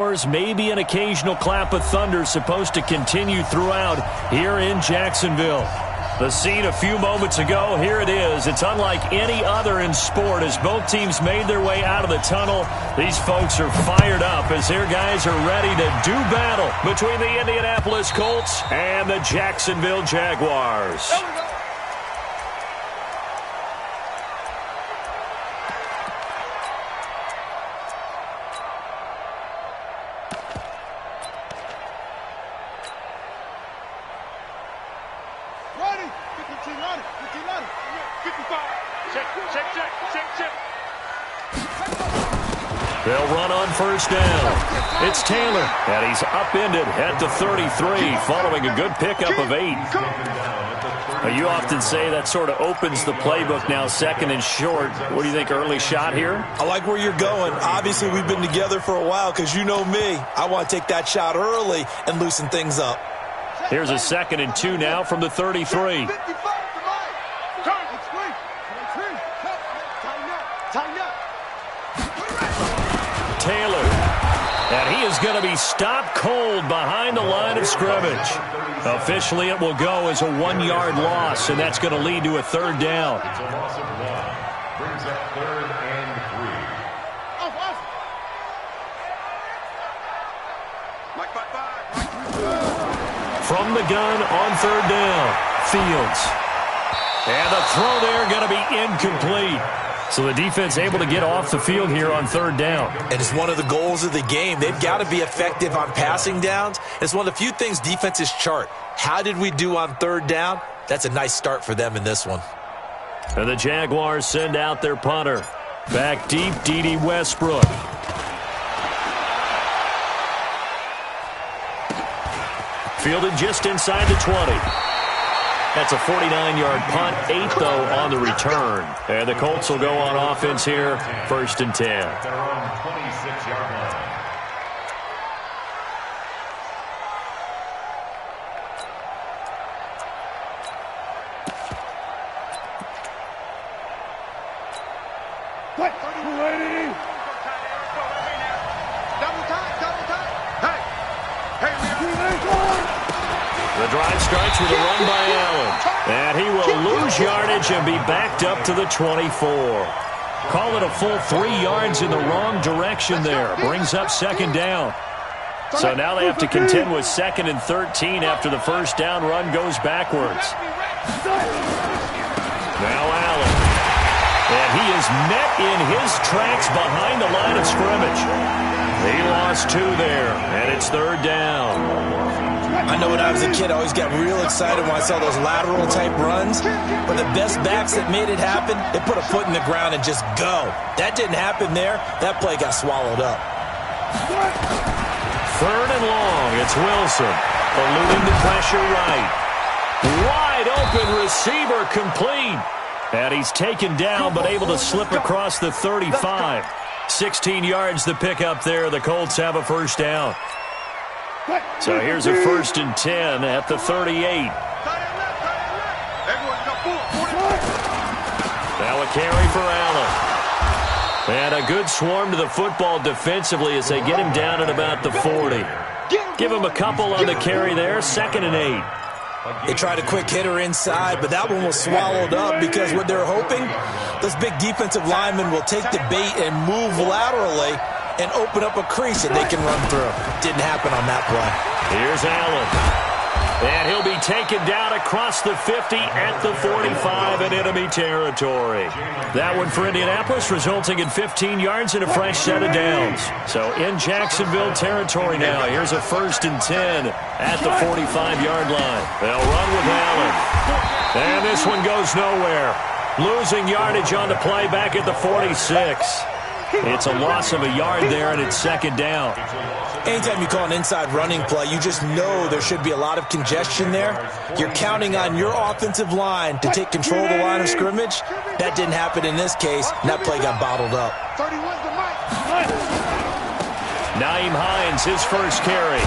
Maybe an occasional clap of thunder supposed to continue throughout here in Jacksonville. The scene a few moments ago, here it is. It's unlike any other in sport as both teams made their way out of the tunnel. These folks are fired up as their guys are ready to do battle between the Indianapolis Colts and the Jacksonville Jaguars. They'll run on first down. It's Taylor, and he's upended at the 33 following a good pickup of 8. You often say that sort of opens the playbook now, second and short. What do you think, early shot here? I like where you're going. Obviously, we've been together for a while because you know me. I want to take that shot early and loosen things up. Here's a 2nd and 2 now from the 33. Taylor, and he is going to be stopped cold behind the line of scrimmage. Officially, it will go as a 1-yard loss, and that's going to lead to a 3rd down. It's a loss of 1. Brings up 3rd and 3. From the gun on 3rd down, Fields. And the throw there going to be incomplete. So the defense able to get off the field here on 3rd down. And it's one of the goals of the game. They've got to be effective on passing downs. It's one of the few things defenses chart. How did we do on 3rd down? That's a nice start for them in this one. And the Jaguars send out their punter. Back deep, D.D. Westbrook. Fielded just inside the 20. That's a 49-yard punt, 8 though on the return. And the Colts will go on offense here, 1st and 10. They're on 26-yard line. The drive starts with a run by Allen. And he will lose yardage and be backed up to the 24. Call it a full 3 yards in the wrong direction there. Brings up 2nd down. So now they have to contend with 2nd and 13 after the first down run goes backwards. Now Allen. And he is met in his tracks behind the line of scrimmage. He lost 2 there, and it's 3rd down. I know when I was a kid, I always got real excited when I saw those lateral-type runs. But the best backs that made it happen, they put a foot in the ground and just go. That didn't happen there. That play got swallowed up. 3rd and long. It's Wilson. Eluding the pressure right. Wide open receiver complete. And he's taken down but able to slip across the 35. 16 yards to pick up there. The Colts have a first down. So here's a 1st and 10 at the 38. Now a carry for Allen. And a good swarm to the football defensively as they get him down at about the 40. Give him a couple on the carry there. 2nd and 8. They tried a quick hitter inside, but that one was swallowed up because what they're hoping, those big defensive linemen will take the bait and move laterally and open up a crease that they can run through. Didn't happen on that play. Here's Allen. And he'll be taken down across the 50 at the 45 in enemy territory. That one for Indianapolis, resulting in 15 yards and a fresh set of downs. So in Jacksonville territory now. Here's a 1st and 10 at the 45-yard line. They'll run with Allen. And this one goes nowhere. Losing yardage on the play back at the 46. It's a loss of a yard there, and it's 2nd down. Anytime you call an inside running play, you just know there should be a lot of congestion there. You're counting on your offensive line to take control of the line of scrimmage. That didn't happen in this case, and that play got bottled up. Nyheim Hines, his first carry.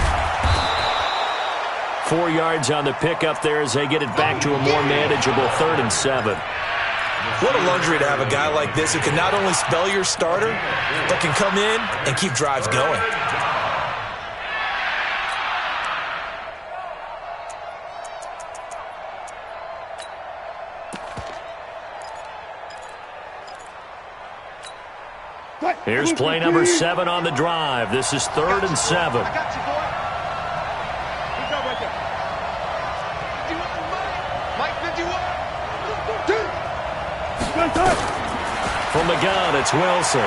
4 yards on the pickup there as they get it back to a more manageable 3rd and 7. What a luxury to have a guy like this who can not only spell your starter, but can come in and keep drives going. Here's play number 7 on the drive. This is 3rd and 7. I got you, boy. You go right there. 51, Mike 51. From the gun, it's Wilson.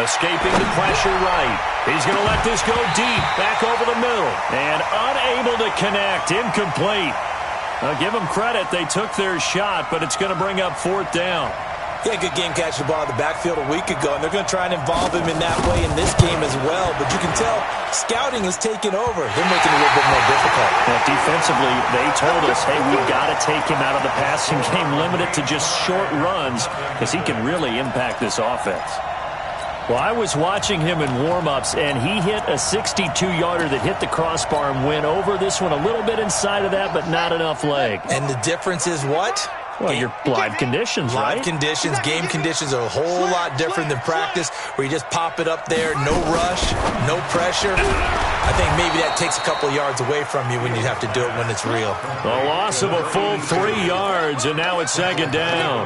Escaping the pressure right. He's going to let this go deep, back over the middle. And unable to connect, incomplete. I'll give them credit. They took their shot, but it's going to bring up 4th down. Yeah, good game catching the ball in the backfield a week ago, and they're going to try and involve him in that way in this game as well. But you can tell scouting is taking over. They're making it a little bit more difficult. Well, defensively, they told us, hey, we've got to take him out of the passing game, limit it to just short runs, because he can really impact this offense. Well, I was watching him in warm-ups, and he hit a 62-yarder that hit the crossbar and went over. This one a little bit inside of that, but not enough leg. And the difference is what? Well, your live conditions, right? Live conditions, game conditions are a whole lot different than practice, where you just pop it up there, no rush, no pressure. I think maybe that takes a couple of yards away from you when you have to do it when it's real. A loss of a full 3 yards, and now it's 2nd down.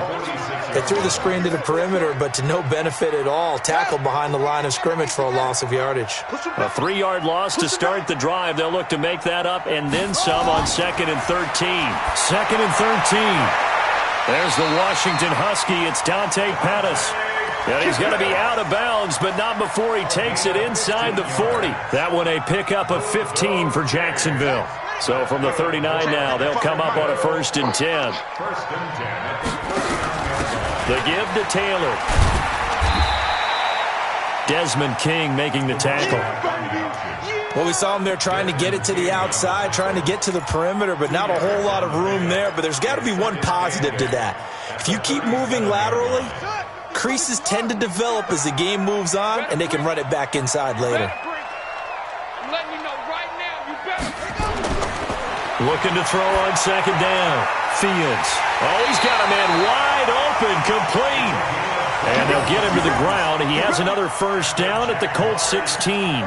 They threw the screen to the perimeter, but to no benefit at all. Tackled behind the line of scrimmage for a loss of yardage. A 3-yard loss to start the drive. They'll look to make that up and then some on 2nd and 13. 2nd and 13. There's the Washington Husky. It's Dante Pettis. And he's going to be out of bounds, but not before he takes it inside the 40. That one a pickup of 15 for Jacksonville. So from the 39 now, they'll come up on a 1st and 10. The give to Taylor. Desmond King making the tackle. Well, we saw him there trying to get it to the outside, trying to get to the perimeter, but not a whole lot of room there. But there's got to be one positive to that. If you keep moving laterally, creases tend to develop as the game moves on, and they can run it back inside later. I'm letting you know right now, you better. Looking to throw on 2nd down. Fields. Oh, he's got a man wide open, complete. And they'll get him to the ground. He has another 1st down at the Colts 16.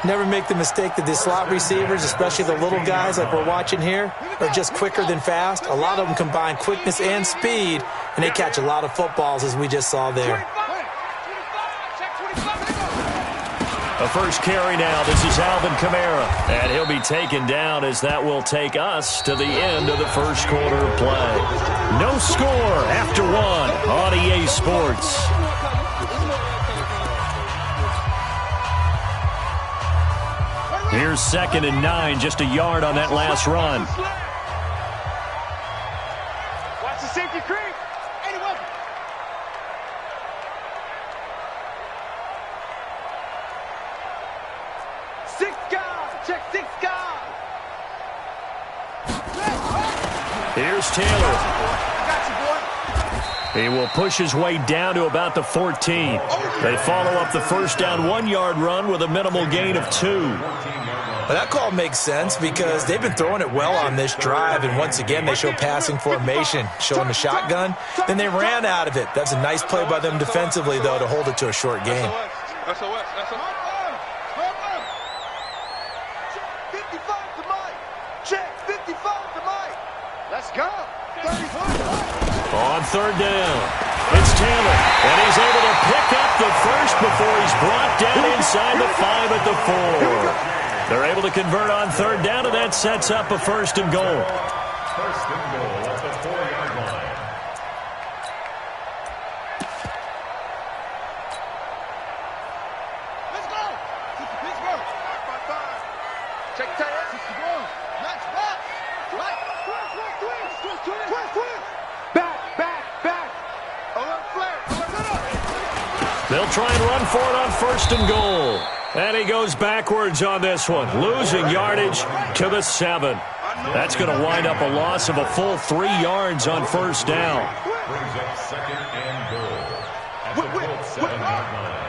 Never make the mistake that the slot receivers, especially the little guys like we're watching here, are just quicker than fast. A lot of them combine quickness and speed, and they catch a lot of footballs, as we just saw there. A 1st carry now. This is Alvin Kamara. And he'll be taken down as that will take us to the end of the 1st quarter of play. No score after 1 on EA Sports. Here's 2nd and 9, just a yard on that last run. Watch the safety creep. Anyone. Six guys. Check 6 guys. Here's Taylor. I got you, boy. He will push his way down to about the 14. They follow up the 1st down 1-yard run with a minimal gain of 2. Well, that call makes sense because they've been throwing it well on this drive, and once again they show passing formation, showing the shotgun. Then they ran out of it. That's a nice play by them defensively, though, to hold it to a short game. SOS. 55 to Mike. Check 55 to Mike. Let's go. 31. On 3rd down, it's Taylor, and he's able to pick up the 1st before he's brought down inside the 5 at the 4. They're able to convert on 3rd down, and that sets up a 1st and goal. 1st and goal at the 4-yard line. Let's go. Pittsburgh. 5-5. Check Taylor. 61. Match back. Right. Back. Alert flare. They'll try and run for it on 1st and goal. And he goes backwards on this one, losing yardage to the 7. That's going to wind up a loss of a full 3 yards on 1st down. Brings up 2nd and goal at the Colts 7-yard line.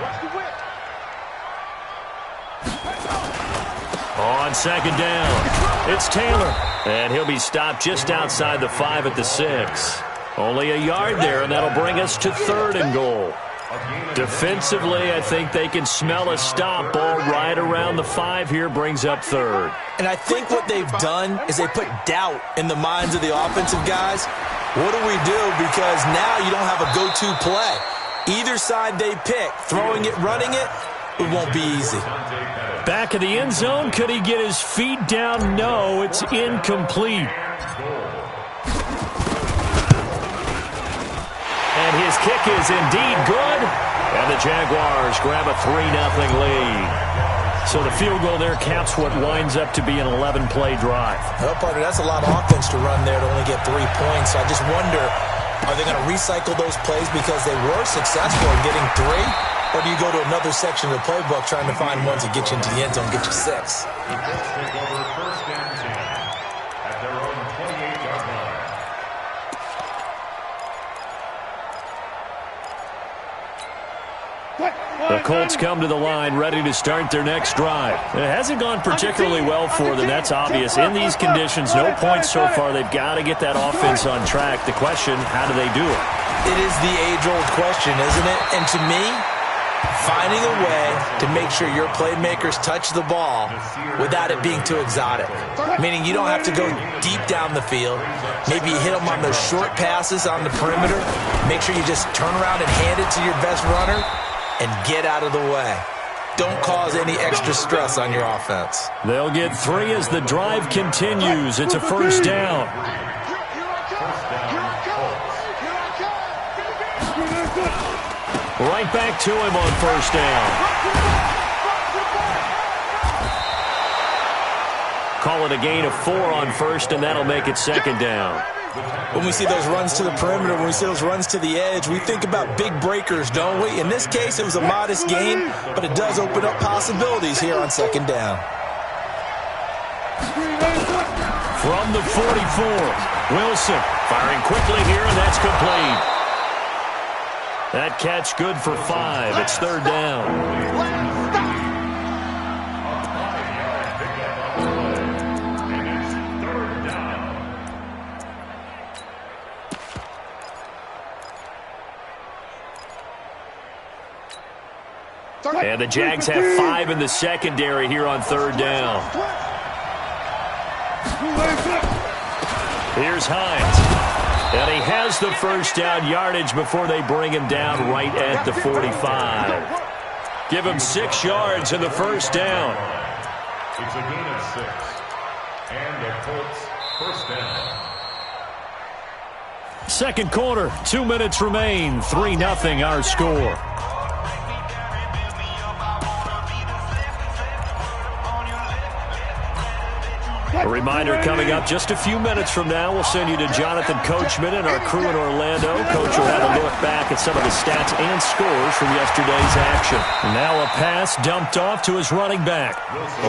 On 2nd down, it's Taylor. And he'll be stopped just outside the 5 at the 6. Only a yard there, and that'll bring us to 3rd and goal. Defensively, I think they can smell a stop ball right around the 5 here, brings up 3rd. And I think what they've done is they put doubt in the minds of the offensive guys. What do we do? Because now you don't have a go-to play. Either side they pick, throwing it, running it, it won't be easy. Back of the end zone. Could he get his feet down? No, it's incomplete. And his kick is indeed good. And the Jaguars grab a 3-0 lead. So the field goal there caps what winds up to be an 11-play drive. Well, partner, that's a lot of offense to run there to only get 3 points. So I just wonder, are they going to recycle those plays because they were successful in getting 3? Or do you go to another section of the playbook trying to find ones that get you into the end zone, get you 6? The Colts take over first and 10 at their own 28-yard line. The Colts come to the line ready to start their next drive. It hasn't gone particularly well for them. That's obvious. In these conditions, no points so far. They've got to get that offense on track. The question, how do they do it? It is the age-old question, isn't it? And to me, finding a way to make sure your playmakers touch the ball without it being too exotic. Meaning you don't have to go deep down the field. Maybe you hit them on those short passes on the perimeter. Make sure you just turn around and hand it to your best runner and get out of the way. Don't cause any extra stress on your offense. They'll get 3 as the drive continues. It's a first down. Right back to him on first down. Call it a gain of 4 on first, and that'll make it second down. When we see those runs to the perimeter, when we see those runs to the edge, we think about big breakers, don't we? In this case, it was a modest gain, but it does open up possibilities here on second down. From the 44, Wilson firing quickly here, and that's complete. That catch good for 5. It's third down. And the Jags have 5 in the secondary here on third down. Here's Hines. And he has the first down yardage before they bring him down right at the 45. Give him 6 yards in the first down. It's a gain of 6. And the Colts first down. Second quarter, 2 minutes remain. 3-0 our score. A reminder coming up just a few minutes from now. We'll send you to Jonathan Coachman and our crew in Orlando. Coach will have a look back at some of the stats and scores from yesterday's action. And now a pass dumped off to his running back.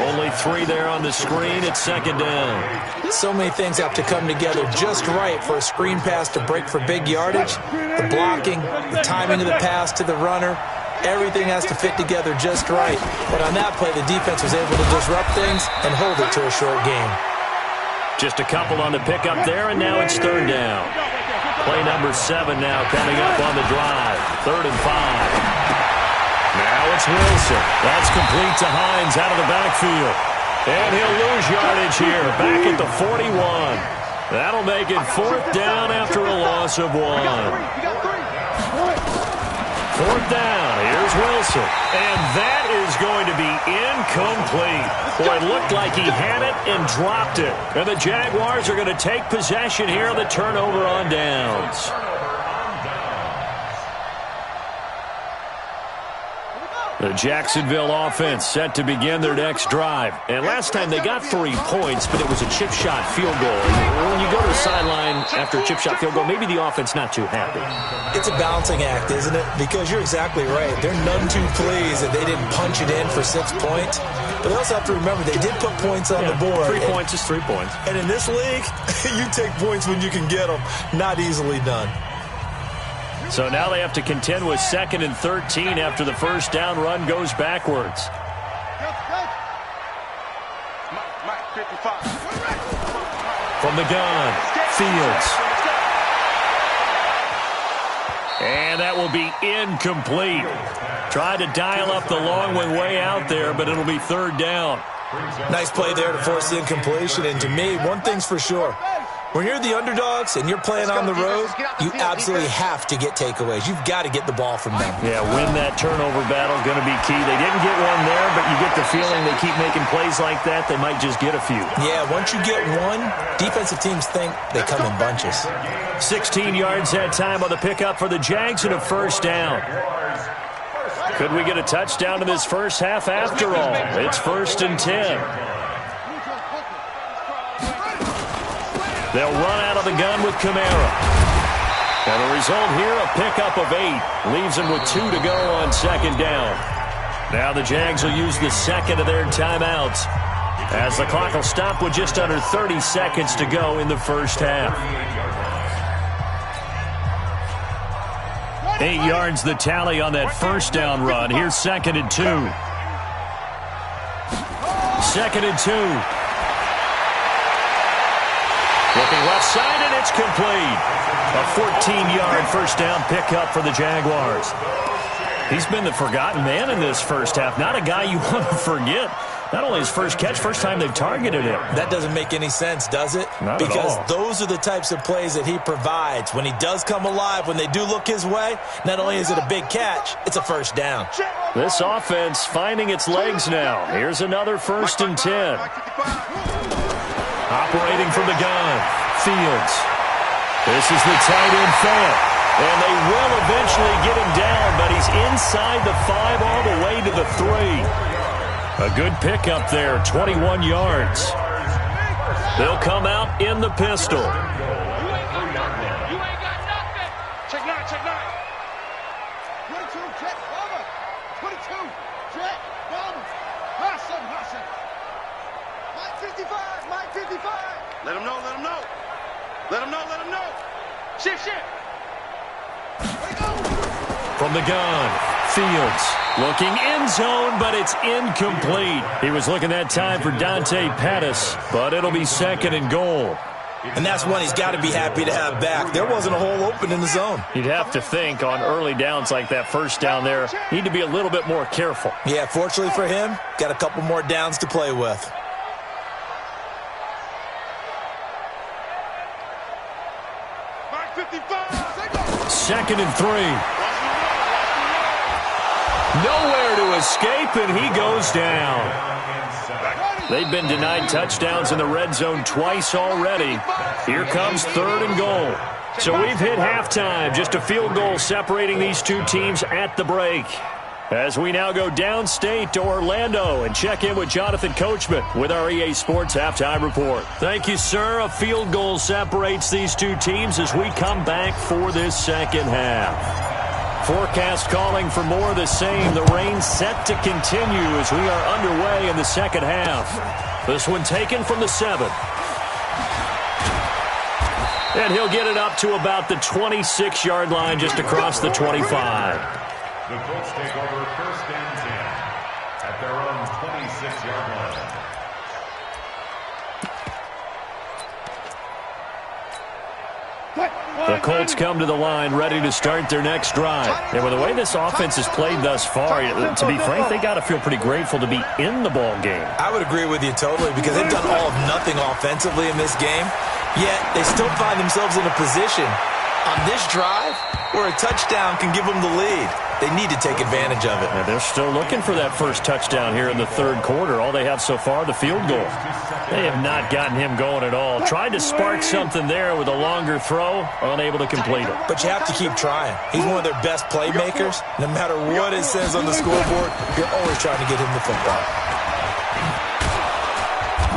Only 3 there on the screen. It's second down. So many things have to come together just right for a screen pass to break for big yardage. The blocking, the timing of the pass to the runner. Everything has to fit together just right. But on that play, the defense was able to disrupt things and hold it to a short game. Just a couple on the pickup there, and now it's third down. Play number 7 now coming up on the drive. 3rd and 5. Now it's Wilson. That's complete to Hines out of the backfield. And he'll lose yardage here, back at the 41. That'll make it 4th down after a loss of 1. 4th down, here's Wilson. And that is going to be incomplete. Boy, it looked like he had it and dropped it. And the Jaguars are going to take possession here on the turnover on downs. The Jacksonville offense set to begin their next drive. And last time they got 3 points, but it was a chip shot field goal. And when you go to the sideline after a chip shot field goal, maybe the offense not too happy. It's a balancing act, isn't it? Because you're exactly right. They're none too pleased that they didn't punch it in for 6 points. But they also have to remember they did put points on the board. 3 points is 3 points. And in this league, you take points when you can get them. Not easily done. So now they have to contend with 2nd and 13 after the first down run goes backwards. From the gun, Fields. And that will be incomplete. Tried to dial up the long one way out there, but it'll be 3rd down. Nice play there to force the incompletion. And to me, one thing's for sure. When you're the underdogs and you're playing on the road, you absolutely have to get takeaways. You've got to get the ball from them. Yeah, win that turnover battle, going to be key. They didn't get one there, but you get the feeling they keep making plays like that, they might just get a few. Yeah, once you get one, defensive teams think they come in bunches. 16 yards that time on the pickup for the Jags and a first down. Could we get a touchdown in this first half after all? It's 1st and 10. They'll run out of the gun with Kamara. And the result here, a pickup of 8. Leaves them with 2 to go on 2nd down. Now the Jags will use the second of their timeouts, as the clock will stop with just under 30 seconds to go in the first half. 8 yards the tally on that first down run. Here's 2nd and 2. 2nd and 2. Looking left side, and it's complete. A 14-yard first down pickup for the Jaguars. He's been the forgotten man in this first half. Not a guy you want to forget. Not only his first catch, first time they've targeted him. That doesn't make any sense, does it? Not because at all. Those are the types of plays that he provides. When he does come alive, when they do look his way, not only is it a big catch, it's a first down. This offense finding its legs now. Here's another 1st and 10. Operating from the gun, Fields. This is the tight end Fant. And they will eventually get him down, but he's inside the 5 all the way to the 3. A good pickup there, 21 yards. They'll come out in the pistol. You ain't got nothing. Check 9, check 9. 22, check, bomber. 22, check, bomber. Hustle. Mike 55, Mike 55. Let him know. Let him know. Shift. From the gun, Fields looking end zone, but it's incomplete. He was looking that time for Dante Pettis, but it'll be 2nd and goal. And that's one he's got to be happy to have back. There wasn't a hole open in the zone. You'd have to think on early downs like that first down there, need to be a little bit more careful. Yeah, fortunately for him, got a couple more downs to play with. Mike 55. 2nd and 3. Nowhere to escape, and he goes down. They've been denied touchdowns in the red zone twice already. Here comes 3rd and goal. So we've hit halftime. Just a field goal separating these two teams at the break. As we now go downstate to Orlando and check in with Jonathan Coachman with our EA Sports Halftime Report. Thank you, sir. A field goal separates these two teams as we come back for this second half. Forecast calling for more of the same. The rain set to continue as we are underway in the second half. This one taken from the 7. And he'll get it up to about the 26-yard line just across the 25. The Colts take over 1st and 10 at their own 26-yard line. The Colts come to the line ready to start their next drive. And with the way this offense has played thus far, to be frank, they got to feel pretty grateful to be in the ball game. I would agree with you totally because they've done all of nothing offensively in this game, yet they still find themselves in a position on this drive where a touchdown can give them the lead. They need to take advantage of it. And they're still looking for that first touchdown here in the 3rd quarter. All they have so far, the field goal. They have not gotten him going at all. Tried to spark something there with a longer throw, unable to complete it. But you have to keep trying. He's one of their best playmakers. No matter what it says on the scoreboard, you're always trying to get him the football.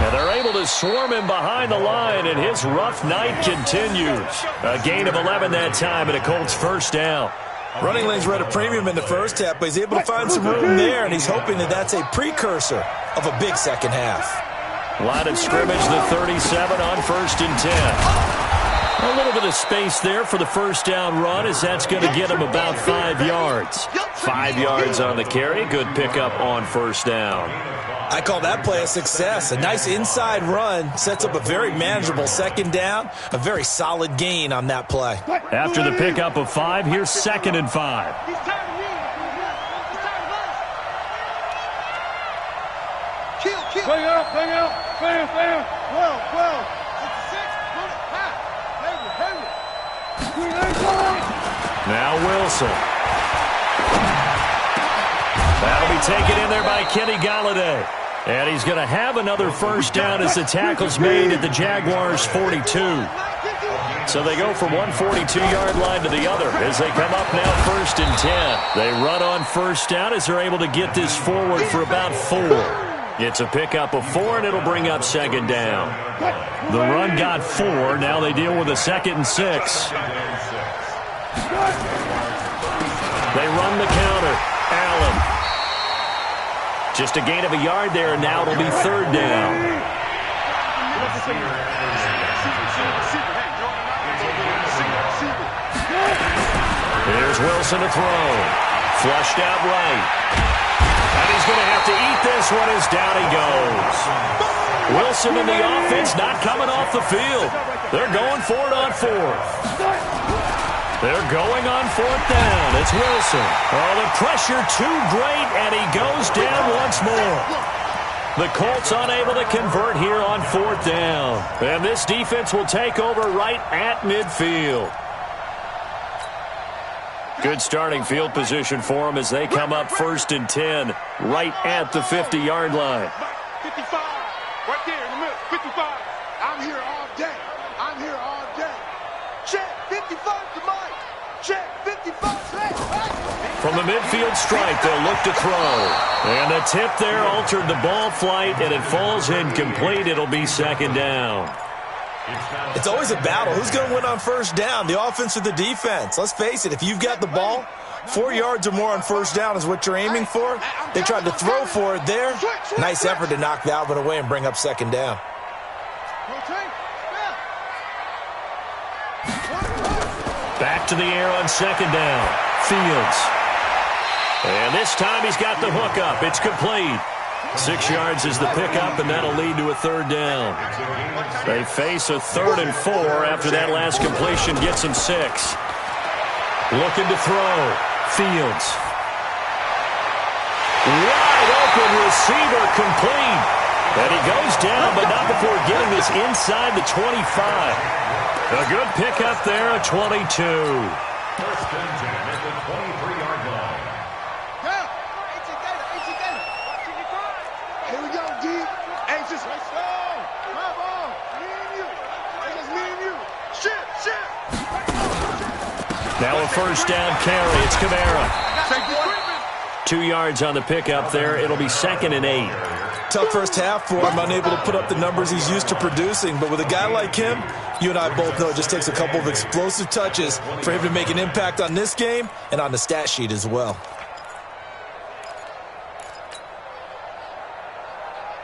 And they're able to swarm him behind the line, and his rough night continues. A gain of 11 that time, and a Colts first down. Running lanes were at a premium in the first half, but he's able to find some room there, and he's hoping that that's a precursor of a big second half. Line of scrimmage, the 37 on 1st and 10. A little bit of space there for the first down run, as that's going to get him about 5 yards. 5 yards on the carry. Good pickup on first down. I call that play a success. A nice inside run sets up a very manageable second down. A very solid gain on that play. After the pickup of 5, here's 2nd and 5. Bring it up. 12. 6, 6, pass. Now Wilson. That'll be taken in there by Kenny Galladay. And he's going to have another first down as the tackle's made at the Jaguars' 42. So they go from one 42-yard line to the other as they come up now 1st and 10. They run on first down as they're able to get this forward for about 4. It's a pickup of 4, and it'll bring up 2nd down. The run got 4. Now they deal with a 2nd and 6. They run the counter. Allen. Just a gain of a yard there, and now it'll be 3rd down. Here's Wilson to throw. Flushed out right. And he's going to have to eat this one as down he goes. Wilson and the offense not coming off the field. They're going for it on 4th. They're going on 4th down. It's Wilson. Oh, the pressure too great, and he goes down once more. The Colts unable to convert here on 4th down. And this defense will take over right at midfield. Good starting field position for them as they come up 1st and 10 right at the 50-yard line. 55, right there in the middle, 55. I'm here all day. I'm here all day. Check, 55 to Mike. Check, 55, check. From the midfield stripe, they'll look to throw. And the tip there altered the ball flight, and it falls incomplete. It'll be 2nd down. It's always a battle. Who's going to win on first down, the offense or the defense? Let's face it, if you've got the ball, 4 yards or more on first down is what you're aiming for. They tried to throw for it there. Nice effort to knock that one away and bring up 2nd down. Back to the air on 2nd down. Fields. And this time he's got the hook up. It's complete. 6 yards is the pickup, and that'll lead to a 3rd down. They face a 3rd and 4 after that last completion gets them 6. Looking to throw. Fields. Wide open receiver complete. And he goes down, but not before getting this inside the 25. A good pickup there at 22. 1st and 10 at the 23-yard line. Here we go, D. Hey, just let's go. Come on. Me and you. It's just me and you. Shit. Now a 1st down carry. It's Kamara. 2 yards on the pickup there. It'll be 2nd and 8. Tough first half for him, unable to put up the numbers he's used to producing. But with a guy like him, you and I both know it just takes a couple of explosive touches for him to make an impact on this game and on the stat sheet as well.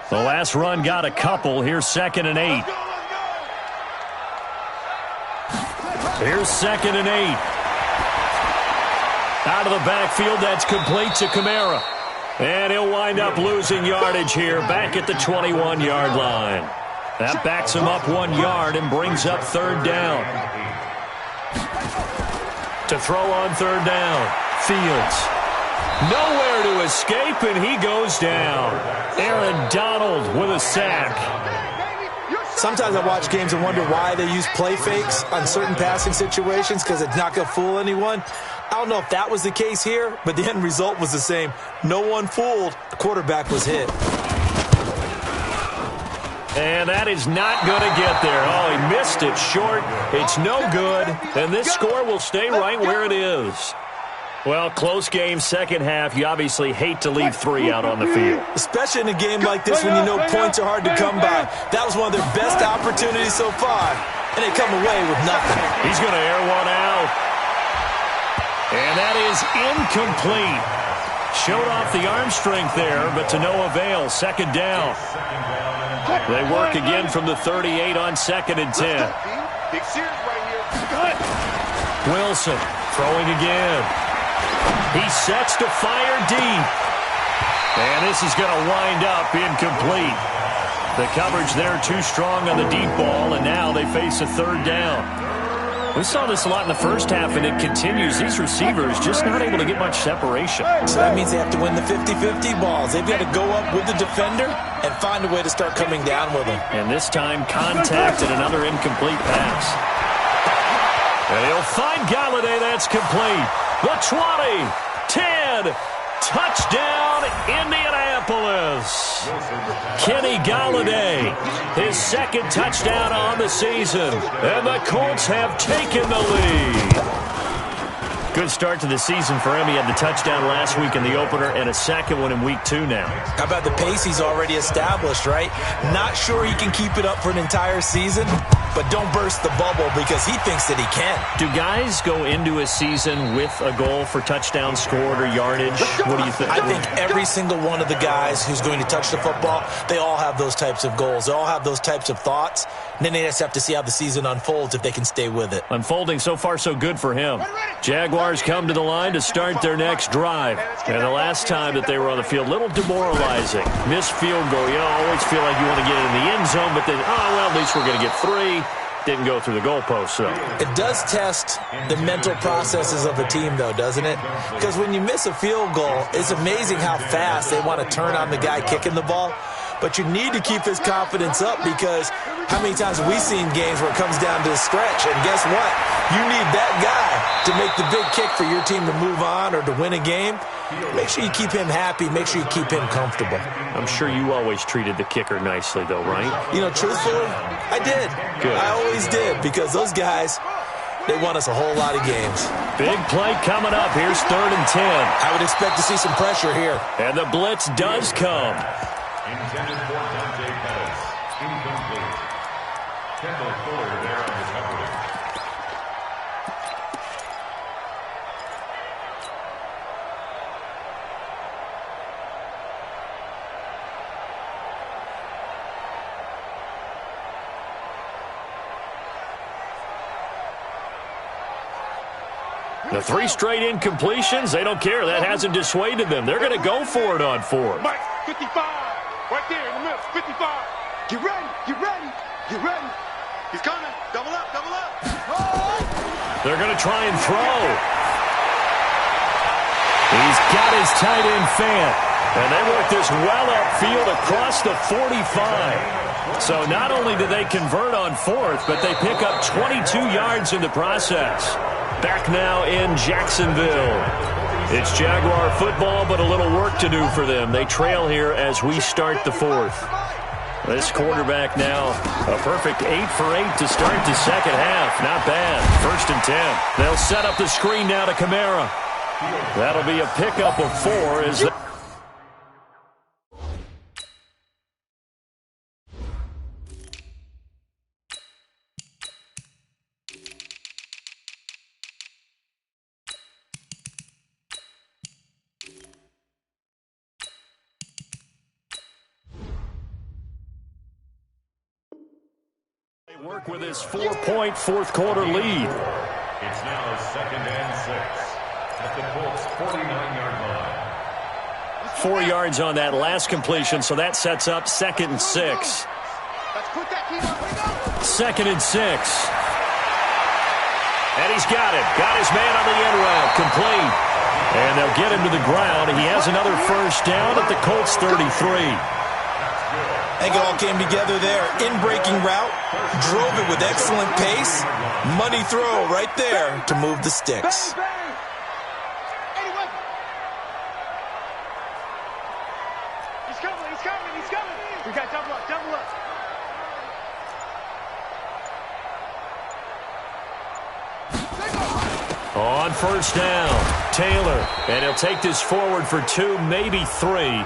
The last run got a couple. Here's 2nd and 8. Here's 2nd and 8. Out of the backfield, that's complete to Kamara. And he'll wind up losing yardage here back at the 21-yard line. That backs him up 1 yard and brings up 3rd down. To throw on 3rd down, Fields. Nowhere to escape, and he goes down. Aaron Donald with a sack. Sometimes I watch games and wonder why they use play fakes on certain passing situations because it's not going to fool anyone. I don't know if that was the case here, but the end result was the same. No one fooled. The quarterback was hit. And that is not going to get there. Oh, he missed it short. It's no good. And this score will stay right where it is. Well, close game, 2nd half. You obviously hate to leave 3 out on the field. Especially in a game like this when you know points are hard to come by. That was one of their best opportunities so far, and they come away with nothing. He's going to air one out. And that is incomplete. Showed off the arm strength there, but to no avail. 2nd down. They work again from the 38 on 2nd and 10. Wilson throwing again. He sets to fire deep. And this is going to wind up incomplete. The coverage there too strong on the deep ball, and now they face a 3rd down. We saw this a lot in the first half, and it continues. These receivers just not able to get much separation. So that means they have to win the 50-50 balls. They've got to go up with the defender and find a way to start coming down with them. And this time, contact and another incomplete pass. And he'll find Galladay. That's complete. The 20, 10, touchdown, Indianapolis. Kenny Galladay, his second touchdown on the season. And the Colts have taken the lead. Good start to the season for him. He had the touchdown last week in the opener and a second one in week 2 now. How about the pace he's already established, right? Not sure he can keep it up for an entire season, but don't burst the bubble because he thinks that he can. Do guys go into a season with a goal for touchdown scored or yardage? What do you think? I think every single one of the guys who's going to touch the football, they all have those types of goals. They all have those types of thoughts. And then they just have to see how the season unfolds if they can stay with it. Unfolding so far so good for him. Jaguars come to the line to start their next drive. And the last time that they were on the field, a little demoralizing. Missed field goal. You always feel like you want to get in the end zone, but then, well, at least we're going to get 3. Didn't go through the goalpost, so. It does test the mental processes of a team, though, doesn't it? Because when you miss a field goal, it's amazing how fast they want to turn on the guy kicking the ball. But you need to keep his confidence up because how many times have we seen games where it comes down to a stretch? And guess what? You need that guy to make the big kick for your team to move on or to win a game. Make sure you keep him happy. Make sure you keep him comfortable. I'm sure you always treated the kicker nicely, though, right? You know, truthfully, I did. Good. I always did because those guys, they won us a whole lot of games. Big play coming up. Here's 3rd and 10. I would expect to see some pressure here. And the blitz does come. Intended for Dante Pettis. Incomplete. Kendall Fuller there on the coverage. The 3 straight incompletions, they don't care. That hasn't dissuaded them. They're going to go for it on 4th. Mike, 55. Right there in the middle, 55. Get ready, get ready, get ready. He's coming. Double up, double up. They're going to try and throw. He's got his tight end Fant. And they work this well upfield across the 45. So not only do they convert on 4th, but they pick up 22 yards in the process. Back now in Jacksonville. It's Jaguar football, but a little work to do for them. They trail here as we start the 4th. This quarterback now, a perfect 8 for 8 to start the second half. Not bad. 1st and 10. They'll set up the screen now to Kamara. That'll be a pickup of 4 as they... work with his 4-point fourth-quarter lead. It's now 2nd and 6 at the Colts' 49-yard line. 4 yards on that last completion, so that sets up 2nd and 6. 2nd and 6. And he's got it. Got his man on the end route. Complete. And they'll get him to the ground. He has another first down at the Colts' 33. I think it all came together there. In-breaking route, drove it with excellent pace. Money throw right there to move the sticks. He's coming, he's coming, he's coming. We got double up, double up. On first down, Taylor. And he'll take this forward for 2, maybe 3.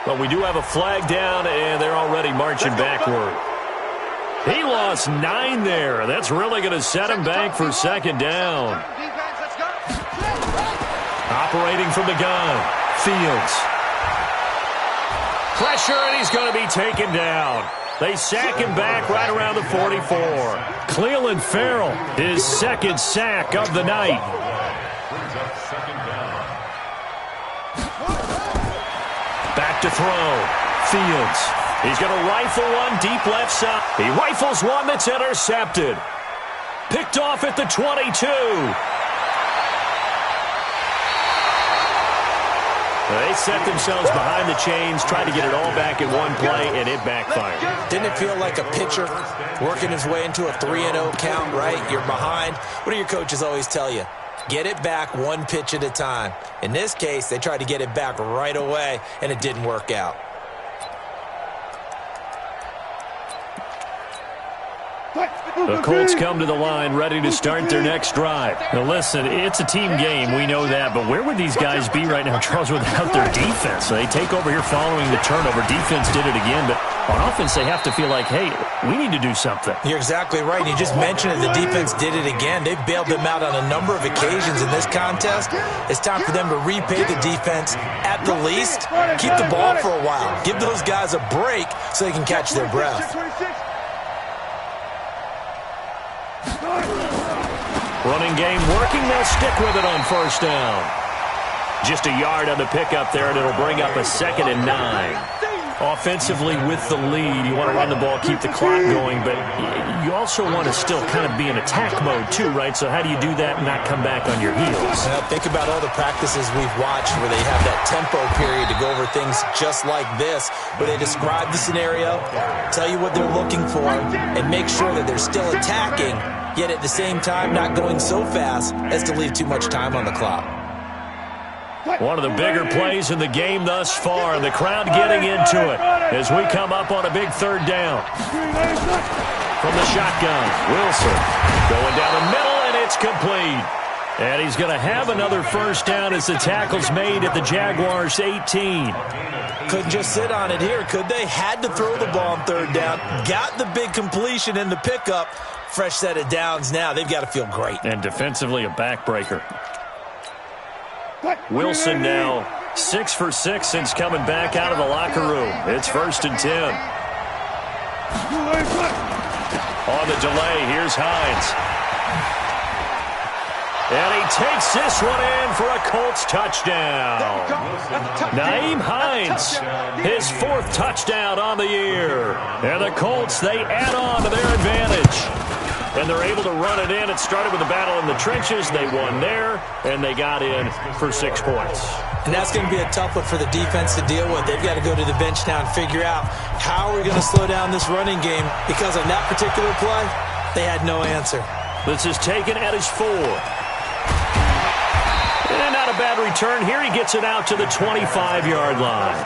But we do have a flag down, and they're already marching backward. He lost 9 there. That's really going to set him back for 2nd down. Operating from the gun, Fields. Pressure, and he's going to be taken down. They sack him back right around the 44. Cleveland Farrell, his 2nd sack of the night. Brings up 2nd down. Back to throw. Fields. He's going to rifle one deep left side. He rifles one that's intercepted. Picked off at the 22. They set themselves behind the chains, tried to get it all back in one play, and it backfired. Didn't it feel like a pitcher working his way into a 3-0 count, right? You're behind. What do your coaches always tell you? Get it back one pitch at a time. In this case, they tried to get it back right away, and it didn't work out. The Colts come to the line ready to start their next drive. Now listen, it's a team game, we know that, but where would these guys be right now, Charles, without their defense? They take over here following the turnover. Defense did it again, but on offense they have to feel like, hey, we need to do something. You're exactly right. You just mentioned it. The defense did it again. They've bailed them out on a number of occasions in this contest. It's time for them to repay the defense at the least. Keep the ball for a while. Give those guys a break so they can catch their breath. Running game working. They'll stick with it on first down. Just a yard on the pickup there, and it'll bring up a 2nd and 9. Offensively with the lead, you want to run the ball, keep the clock going, but you also want to still kind of be in attack mode too, right? So how do you do that and not come back on your heels? Well, think about all the practices we've watched where they have that tempo period to go over things just like this, where they describe the scenario, tell you what they're looking for, and make sure that they're still attacking, yet at the same time not going so fast as to leave too much time on the clock. One of the bigger plays in the game thus far, and the crowd getting into it as we come up on a big 3rd down. From the shotgun, Wilson going down the middle, and it's complete. And he's going to have another first down as the tackle's made at the Jaguars' 18. Couldn't just sit on it here, could they? Had to throw the ball on 3rd down. Got the big completion in the pickup. Fresh set of downs now. They've got to feel great. And defensively, a backbreaker. Wilson now 6 for 6 since coming back out of the locker room. It's 1st and 10. On the delay, here's Hines. And he takes this one in for a Colts touchdown. Nyheim Hines, his 4th touchdown on the year. And the Colts, they add on to their advantage. And they're able to run it in. It started with a battle in the trenches. They won there, and they got in for 6 points. And that's going to be a tough one for the defense to deal with. They've got to go to the bench now and figure out how are we going to slow down this running game, because on that particular play, they had no answer. This is taken at his 4. And not a bad return. Here he gets it out to the 25-yard line.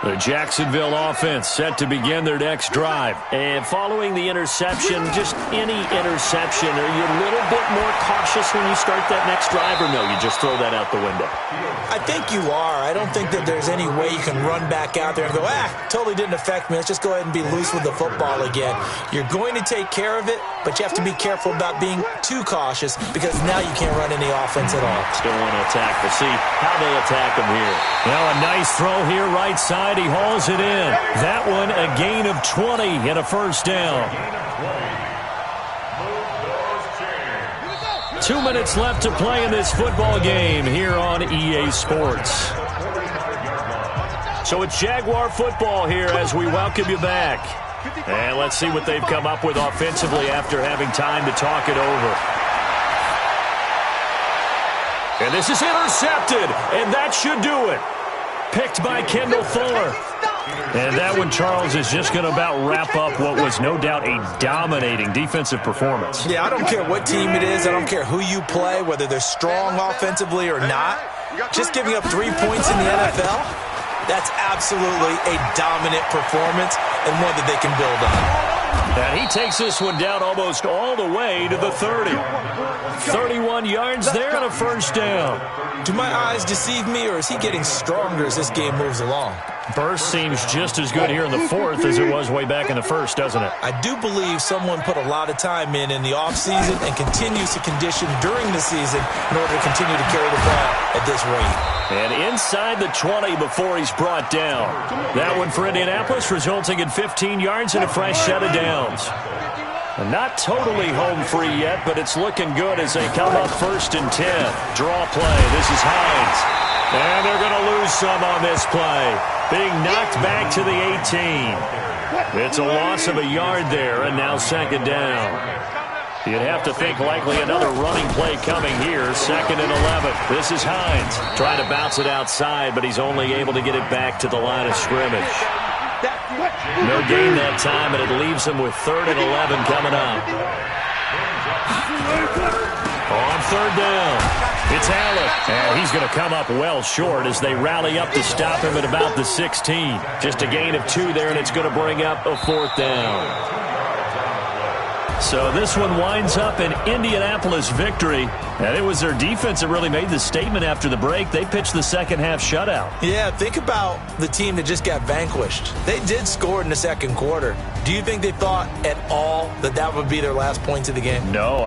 The Jacksonville offense set to begin their next drive. And following the interception, just any interception, are you a little bit more cautious when you start that next drive, or no, you just throw that out the window? I think you are. I don't think that there's any way you can run back out there and go, totally didn't affect me. Let's just go ahead and be loose with the football again. You're going to take care of it, but you have to be careful about being too cautious, because now you can't run any offense at all. Still want to attack. We'll see how they attack them here. Now a nice throw here right side. He hauls it in. That one a gain of 20 and a first down. 2 minutes left to play in this football game here on EA Sports. So it's Jaguar football here as we welcome you back. And let's see what they've come up with offensively after having time to talk it over. And this is intercepted, and that should do it. Picked by Kendall Fuller. And that one, Charles, is just going to about wrap up what was no doubt a dominating defensive performance. Yeah, I don't care what team it is. I don't care who you play, whether they're strong offensively or not. Just giving up 3 points in the NFL, that's absolutely a dominant performance and one that they can build on. And he takes this one down almost all the way to the 30. 31 yards there and a first down. Do my eyes deceive me, or is he getting stronger as this game moves along? Burst seems just as good here in the 4th as it was way back in the 1st, doesn't it? I do believe someone put a lot of time in the offseason and continues to condition during the season in order to continue to carry the ball at this rate. And inside the 20 before he's brought down. That one for Indianapolis, resulting in 15 yards and a fresh set of downs. And not totally home free yet, but it's looking good as they come up 1st and 10. Draw play. This is Hines. And they're going to lose some on this play. Being knocked back to the 18. It's a loss of a yard there, and now 2nd down. You'd have to think likely another running play coming here. 2nd and 11. This is Hines trying to bounce it outside, but he's only able to get it back to the line of scrimmage. No gain that time, and it leaves him with 3rd and 11 coming up. On 3rd down, it's Allen, and he's going to come up well short as they rally up to stop him at about the 16. Just a gain of 2 there, and it's going to bring up a 4th down. So this one winds up an Indianapolis victory. And it was their defense that really made the statement after the break. They pitched the second half shutout. Yeah, think about the team that just got vanquished. They did score in the second quarter. Do you think they thought at all that that would be their last points of the game? No,